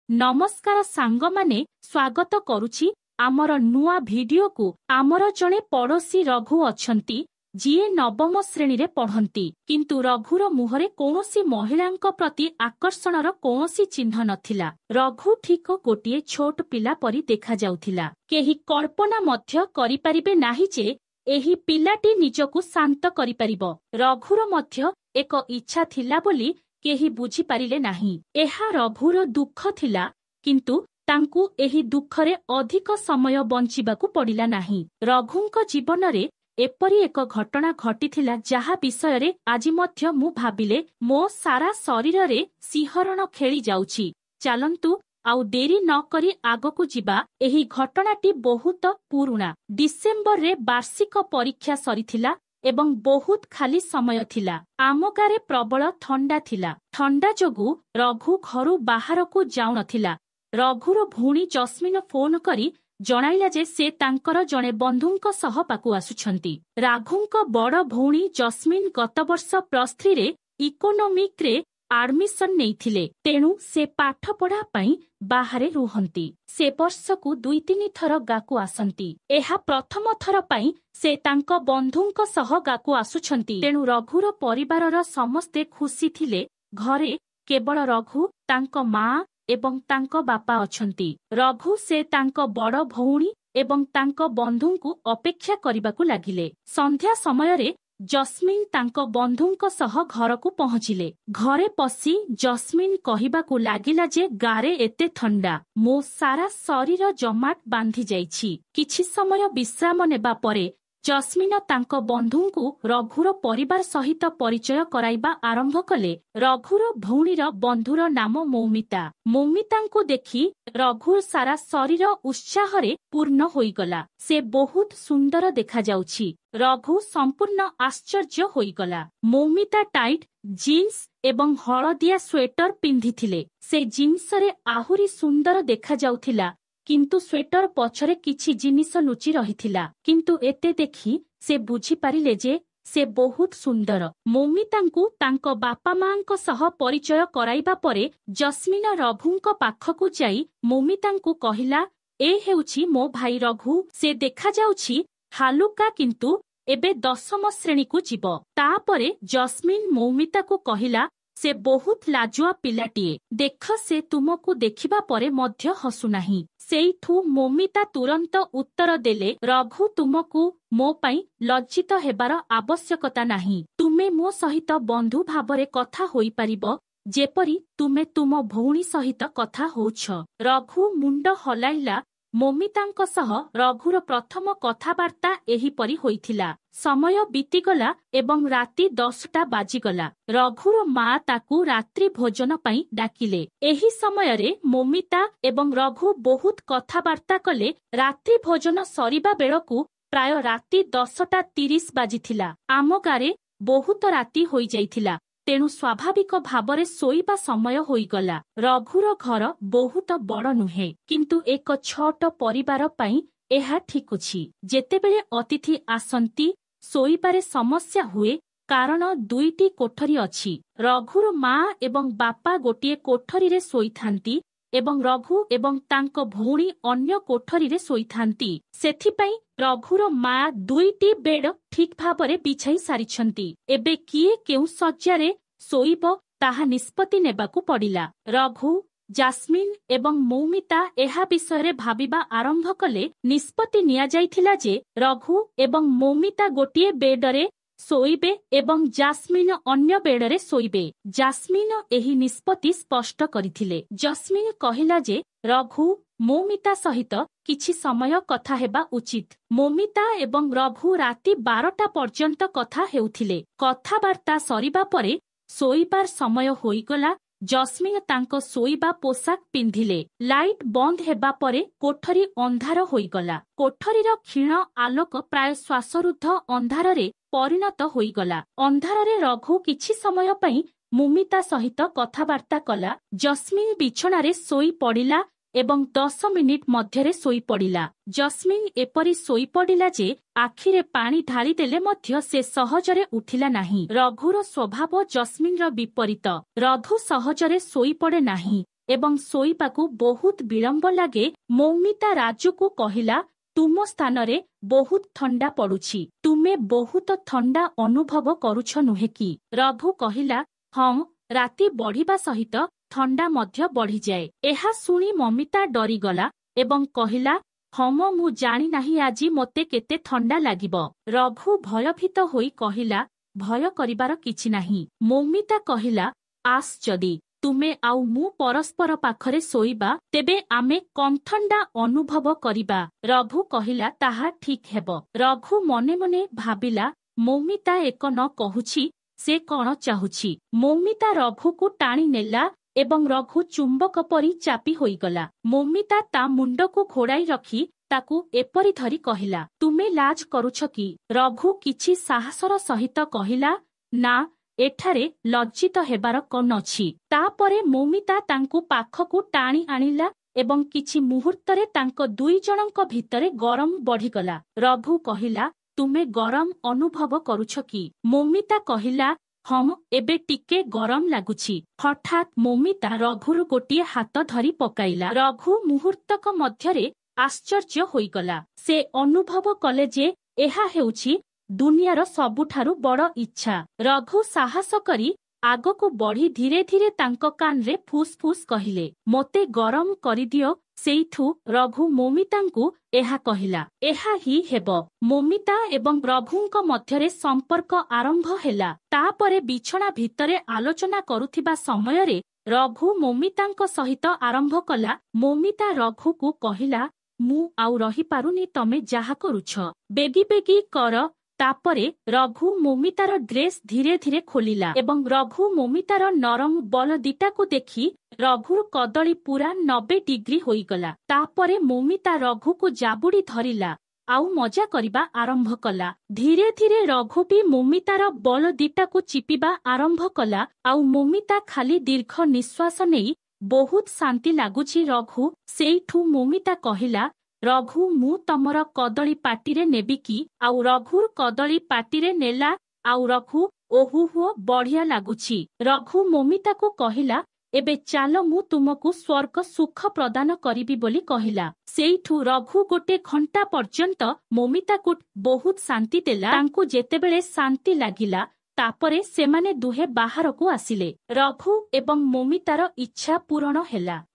नमस्कार सांग माने स्वागत करुछि आमर नुआ भिडियो को। आमर जणे पड़ोसी रघु अछंती जिए नवम श्रेणी रे पढ़ंती, किंतु रघुर मुहरे कौनसी महिलांक प्रति आकर्षणर कौनसी चिन्ह नथिला। रघु ठीक गोटिए छोट पिला परी देखा जाउथिला। केही कल्पना मध्य करि परिबे नाही जे एही पिलाटी निजकु शांत करि परिबो। रघुर मध्य एक इच्छा थिला बोली केही बुझी पारिले नाही। एहा रघुर दुख थिला, किंतु तांकु एही दुखरे अधिक समय बंचिबाकु पड़िला नाही। रघुंक जीवनरे एपरी एक घटना घटिथिला जहा विषय रे आजि मध्य मु भाबिले मो सारा शरीर रे सिंहरण खेली जाउछि। चालंतु आउ देरी न करी आगकु जिबा। एही घटनाटी बहुत पुरुणा। डिसेम्बर रे वार्षिक परीक्षा सरीथिला एवं बहुत खाली समय थिला। आम गारे प्रबल ठंडा थिला। ठंडा जोगु रघु घरु बाहरकु जाउ नथिला। रघुर भूणी जस्मिन फोन करी जणाइला जे से तांकर जणे बंधुंक सह पाकु आसुछंती। राघुंक बड़ भौणी जस्मिन गत वर्ष +3 रे इकोनोमिक रे आडमिशन नेइथिले, तेणु से पाठ पढ़ा पई बाहरे रुहंती। से वर्षकु 2-3 थर गाकु आसंती। एहा प्रथम थर पई से तांक बंधुंक सह गाकु आसुछंती। तेणु रघुर परिवारर समस्ते खुशी थिले। घरे केवल रघु, तांक माँ एवं तांक बापा अछंती। रघु से तांक बड़ भौणी एवं तांक बंधुंकु अपेक्षा करिबाकु लागिले। संध्या समयरे जस्मिन तांक बंधुंक सह घरकु पहुंचिले। घरे पसी जस्मिन कहिबाकु लागिला जे गारे एते ठंडा, मो सारा शरीर जमाट बांधी जाइछि। किछि समय विश्राम नेबा परे जस्मिन तांक बंधुंकु रघुर परिवार सहित परिचय कराइबा आरंभ कले। रघुर भौणीर बंधुर नाम मौमिता। मौमितांकु देखि रघुर सारा शरीर उत्साहरे पूर्ण होइगला। से बहुत सुंदर देखा जाउछि। रघु संपूर्ण आश्चर्य होइगला। मौमिता टाइट जीन्स एवं हलदिया स्वेटर पिंधिथिले। से जीन्स रे आहुरी सुंदर देखा जाउथिला, किंतु स्वेटर पछरे किछि जिनिस लुचि रहिथिला। किंतु एते देखि से बुझी पारिले जे से बहुत सुंदर। मौमितांकु तांक बापा मांक सह परिचय कराइबा परे जस्मिन रघुंक पाखकु जाई मौमितांकु कहिला, ए हेउछि मो भाई रघु। से देखा जाउछि हालुका, किंतु एबे 10म श्रेणी को जीव। तापरे जस्मिन मौमिताकु कहिला, से बहुत लाजुआ पिलाटिए। देख से तुमको देखिबा परे मध्य हसु नाही। सेइठु मौमिता तुरंत उत्तर देले, रघु तुमको मो पई लज्जित हेबार आवश्यकता नाही। तुमे मो सहित बंधु भावरे कथा होई परिबो, जेपरी तुमे तुम भौणी सहित कथा होउछ। रघु मुंड हलाइला। मौमितांक सह रघुर प्रथम कथाबार्ता एहीपरि होइथिला। समय बीतीगला एवं राति 10टा बाजिगला। रघुर माँ ताकू रात्रि भोजन पई डाकिले। एही समयरे मौमिता एवं रघु बहुत कथाबार्ता कले। रात्रि भोजन सरिबा बेलकु प्राय राति 10:30 बाजिथिला। आम गारे बहुत राति होई जाइथिला, तेणु स्वाभाविक भावरे सोईबा समय होईगला। रघुर घर बहुत बड़ नुहे, किंतु एक छोट परिवार पई एहा ठीक अछि। जेतेबेले अतिथि आसंती सोईबारे समस्या हुए, कारण 2टी कोठरी अछि। रघुर माँ एवं बापा गोटिए कोठरी रे सोईथांती एवं रघु एवं तांक भौणी अन्य कोठरी रे सोईथांती। सेथिपई रघुर माँ 2टी बेड ठीक भावरे बिछाई सारिछंती। एबे किए केउ सज्जारे सोईब ताहा निष्पत्ति नेबाकु पड़िला। रघु, जास्मिन एवं मौमिता एहा विषय भाविबा आरंभ कले। निष्पत्ति निया जाइथिला जे रघु एवं मौमिता गोटिए बेडरे सोईबे एवं जास्मिन अन्य बेडरे सोईबे। जास्मिन एही निष्पत्ति स्पष्ट करिथिले। जस्मिन कहिला जे रघु मौमिता सहित किछि समय कथा हेबा उचित। मौमिता एवं रघु राति 12टा पर्यंत कथा हेउथिले। कथाबार्ता सरिबा परे सोईबार समय होइगला। जस्मिन तांक सोईबा पोशाक पिंधिले। लाइट बंद हेबा परे कोठरी अंधार होइगला। कोठरीर क्षीण आलोक प्राय श्वासरुद्ध अंधारे परिणत होइगला। अंधारे रघु किछि समय पई मौमिता सहित कथाबार्ता कला। जस्मिन बिछणारे सोई पड़िला एवं 10 मिनिट मध्यरे सोई पड़िला। जस्मिन एपरी सोई पड़िला जे आखिरे पानी ढाली देले मध्य से सहजरे उठिला नाही। रघुर स्वभाव जस्मिनर विपरीत। रघु सहजरे सोई पड़े नाही। ଏବଂ ଶୋଇବାକୁ ବହୁତ ବିଳମ୍ବ ଲାଗେ, ମୌମିତା ରାଜୁକୁ କହିଲା, ତୁମ ସ୍ଥାନରେ ବହୁତ ଥଣ୍ଡା ପଡୁଛି। ତୁମେ ବହୁତ ଥଣ୍ଡା ଅନୁଭବ କରୁଛ ନୁହେଁ କି? ରଘୁ କହିଲା, ହଁ, ରାତି ବଢ଼ିବା ସହିତ ଥଣ୍ଡା ମଧ୍ୟ ବଢ଼ିଯାଏ। ଏହା ଶୁଣି ମମିତା ଡରିଗଲା ଏବଂ କହିଲା, ହଁ ମୁଁ ଜାଣି ନାହିଁ ଆଜି ମୋତେ କେତେ ଥଣ୍ଡା ଲାଗିବ। ରଘୁ ଭୟଭୀତ ହୋଇ କହିଲା, ଭୟ କରିବାର କିଛି ନାହିଁ। ମୌମିତା କହିଲା, ଆସ୍ ଯଦି ତୁମେ ଆଉ ମୁଁ ପରସ୍ପର ପାଖରେ ଶୋଇବା, ତେବେ ଆମେ କମ୍ ଥଣ୍ଡା ଅନୁଭବ କରିବା। ରଘୁ କହିଲା, ତାହା ଠିକ୍ ହେବ। ରଘୁ ମନେ ମନେ ଭାବିଲା, ମୌମିତା ଏକ ନ କହୁଛି, ସେ କଣ ଚାହୁଁଛି। ମୌମିତା ରଘୁକୁ ଟାଣି ନେଲା ଏବଂ ରଘୁ ଚୁମ୍ବକ ପରି ଚାପି ହୋଇଗଲା। ମୌମିତା ତା ମୁଣ୍ଡକୁ ଘୋଡ଼ାଇ ରଖି ତାକୁ ଏପରି ଧରି କହିଲା, ତୁମେ ଲାଜ କରୁଛ କି? ରଘୁ କିଛି ସାହସର ସହିତ କହିଲା, ନା, ଏଠାରେ ଲଜ୍ଜିତ ହେବାର କଣ ଅଛି। ତାପରେ ମୌମିତା ତାଙ୍କୁ ପାଖକୁ ଟାଣି ଆଣିଲା ଏବଂ କିଛି ମୁହୂର୍ତ୍ତରେ ତାଙ୍କ ଦୁଇ ଜଣଙ୍କ ଭିତରେ ଗରମ ବଢ଼ିଗଲା। ରଘୁ କହିଲା, ତୁମେ ଗରମ ଅନୁଭବ କରୁଛ କି? ମୌମିତା କହିଲା, ହଁ, ଏବେ ଟିକେ ଗରମ ଲାଗୁଛି। ହଠାତ୍ ମୌମିତା ରଘୁର ଗୋଟିଏ ହାତ ଧରି ପକାଇଲା। ରଘୁ ମୁହୂର୍ତ୍ତକ ମଧ୍ୟରେ ଆଶ୍ଚର୍ଯ୍ୟ ହୋଇଗଲା। ସେ ଅନୁଭବ କଲେ ଯେ ଏହା ହେଉଛି ଦୁନିଆର ସବୁଠାରୁ ବଡ଼ ଇଚ୍ଛା। ରଘୁ ସାହସ କରି ଆଗକୁ ବଢ଼ି ଧୀରେ ଧୀରେ ତାଙ୍କ କାନରେ ଫୁସ୍ ଫୁସ୍ କହିଲେ, ମୋତେ ଗରମ କରିଦିଅ। ସେଇଠୁ ରଘୁ ମୌମିତାଙ୍କୁ ଏହା କହିଲା। ଏହା ହିଁ ହେବ। ମୌମିତା ଏବଂ ରଘୁଙ୍କ ମଧ୍ୟରେ ସମ୍ପର୍କ ଆରମ୍ଭ ହେଲା। ତାପରେ ବିଛଣା ଭିତରେ ଆଲୋଚନା କରୁଥିବା ସମୟରେ ରଘୁ ମୌମିତାଙ୍କ ସହିତ ଆରମ୍ଭ କଲା। ମୌମିତା ରଘୁକୁ କହିଲା, ମୁଁ ଆଉ ରହିପାରୁନି, ତମେ ଯାହା କରୁଛ ବେଗି ବେଗି କର। ତାପରେ ରଘୁ ମୌମିତାର ଡ୍ରେସ୍ ଧୀରେ ଧୀରେ ଖୋଲିଲା ଏବଂ ରଘୁ ମୌମିତାର ନରମ ବଲ ଦିଟାକୁ ଦେଖି ରଘୁର କଦଳୀ ପୁରା 90 ଡିଗ୍ରୀ ହୋଇଗଲା। ତାପରେ ମୌମିତା ରଘୁକୁ ଜାବୁଡ଼ି ଧରିଲା ଆଉ ମଜା କରିବା ଆରମ୍ଭ କଲା। ଧୀରେ ଧୀରେ ରଘୁ ବି ମୌମିତାର ବଲ ଦିଟାକୁ ଚିପିବା ଆରମ୍ଭ କଲା ଆଉ ମୌମିତା ଖାଲି ଦୀର୍ଘ ନିଶ୍ୱାସ ନେଇ ବହୁତ ଶାନ୍ତି ଲାଗୁଛି। ରଘୁ ସେଇଠୁ ମୌମିତା କହିଲା, ରଘୁ ମୁଁ ତମର କଦଳୀ ପାଟିରେ ନେବି କି? ଆଉ ରଘୁର କଦଳୀ ପାଟିରେ ନେଲା ଆଉ ରଘୁ ଓହୋ ବଢ଼ିଆ ଲାଗୁଛି। ରଘୁ ମୌମିତାକୁ କହିଲା, ଏବେ ଚାଲ ମୁଁ ତୁମକୁ ସ୍ୱର୍ଗ ସୁଖ ପ୍ରଦାନ କରିବି ବୋଲି କହିଲା। ସେଇଠୁ ରଘୁ ଗୋଟେ ଘଣ୍ଟା ପର୍ଯ୍ୟନ୍ତ ମୌମିତାକୁ ବହୁତ ଶାନ୍ତି ଦେଲା। ତାଙ୍କୁ ଯେତେବେଳେ ଶାନ୍ତି ଲାଗିଲା, ତାପରେ ସେମାନେ ଦୁହେଁ ବାହାରକୁ ଆସିଲେ। ରଘୁ ଏବଂ ମୌମିତାର ଇଚ୍ଛା ପୂରଣ ହେଲା।